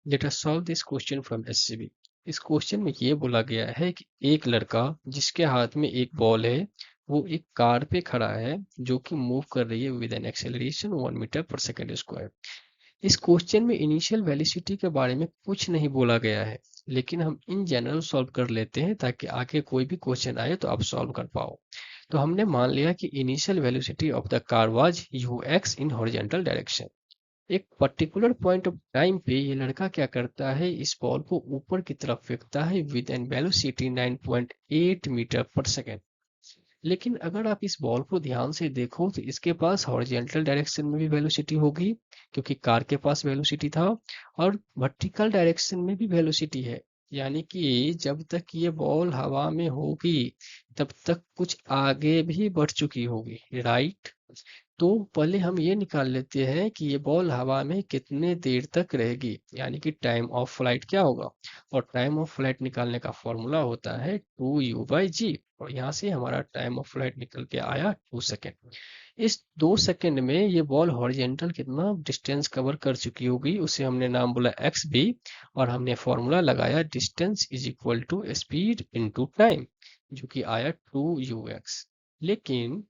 Let us solve this question from SCB. इस question में ये बोला गया है कि एक लड़का जिसके हाथ में एक बॉल है, वो एक कार पे खड़ा है जो कि मूव कर रही है विद एन एक्सेलरेशन 1 मीटर पर सेकेंड स्क्वायर। इस क्वेश्चन में इनिशियल वेलोसिटी के बारे में कुछ नहीं बोला गया है, लेकिन हम इन जनरल सॉल्व कर लेते हैं ताकि आगे कोई भी क्वेश्चन आए तो आप सॉल्व कर पाओ। तो हमने मान लिया कि initial velocity of the car was ux in horizontal direction. एक पर्टिकुलर पॉइंट ऑफ टाइम पे ये लड़का क्या करता है, इस बॉल को ऊपर की तरफ फेंकता है विद एन वेलोसिटी 9.8 मीटर पर सेकेंड। लेकिन अगर आप इस बॉल को ध्यान से देखो तो इसके पास हॉरिजॉन्टल डायरेक्शन में भी वेलोसिटी होगी, क्योंकि कार के पास वेलोसिटी था, और वर्टिकल डायरेक्शन में भी वेलोसिटी है। यानी कि जब तक ये बॉल हवा में होगी तब तक कुछ आगे भी बढ़ चुकी होगी, राइट। तो पहले हम ये निकाल लेते हैं कि ये बॉल हवा में कितने देर तक रहेगी, यानी कि टाइम ऑफ फ्लाइट क्या होगा। और टाइम ऑफ फ्लाइट निकालने का फॉर्मूला होता है 2u/g, और यहाँ से हमारा टाइम ऑफ फ्लाइट निकल के आया 2 सेकेंड। इस 2 सेकेंड में ये बॉल हॉरिजेंटल कितना डिस्टेंस कवर कर चुकी होगी, उसे हमने नाम बोला एक्स भी, और हमने फॉर्मूला लगाया distance is equal to speed into time, जो कि आया 2ux। लेकिन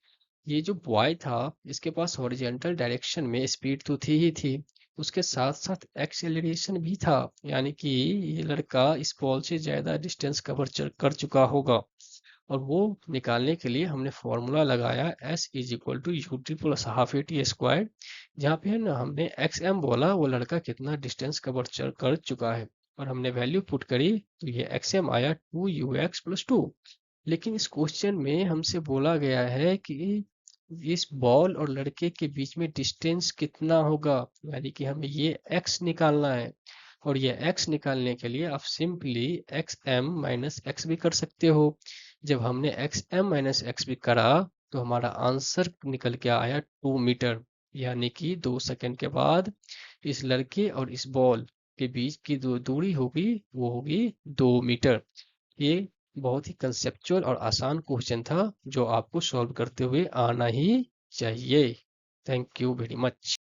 ये जो बॉय था इसके पास हॉरिजॉन्टल डायरेक्शन में स्पीड तो थी ही थी, उसके साथ साथ एक्सेलरेशन भी था, यानी कि ये लड़का इस बॉल से ज्यादा डिस्टेंस कवर कर चुका होगा। और वो निकालने के लिए हमने फॉर्मूला लगाया s is equal to ut plus half A T square, जहाँ पे है ना हमने xm बोला वो लड़का कितना डिस्टेंस कवर कर चुका है, और हमने वैल्यू पुट करी तो ये xm आया 2ux+2। लेकिन इस क्वेश्चन में हमसे बोला गया है कि इस बॉल और लड़के के बीच में डिस्टेंस कितना होगा, यानी कि हमें ये x निकालना है। और ये x निकालने के लिए आप सिंपली xm माइनस एक्स भी कर सकते हो। जब हमने xm माइनस एक्स भी करा तो हमारा आंसर निकल के आया 2 मीटर, यानी कि 2 सेकंड के बाद इस लड़के और इस बॉल के बीच की जो दूरी होगी वो होगी 2 मीटर। ये बहुत ही कंसेप्चुअल और आसान क्वेश्चन था जो आपको सॉल्व करते हुए आना ही चाहिए। Thank you very much.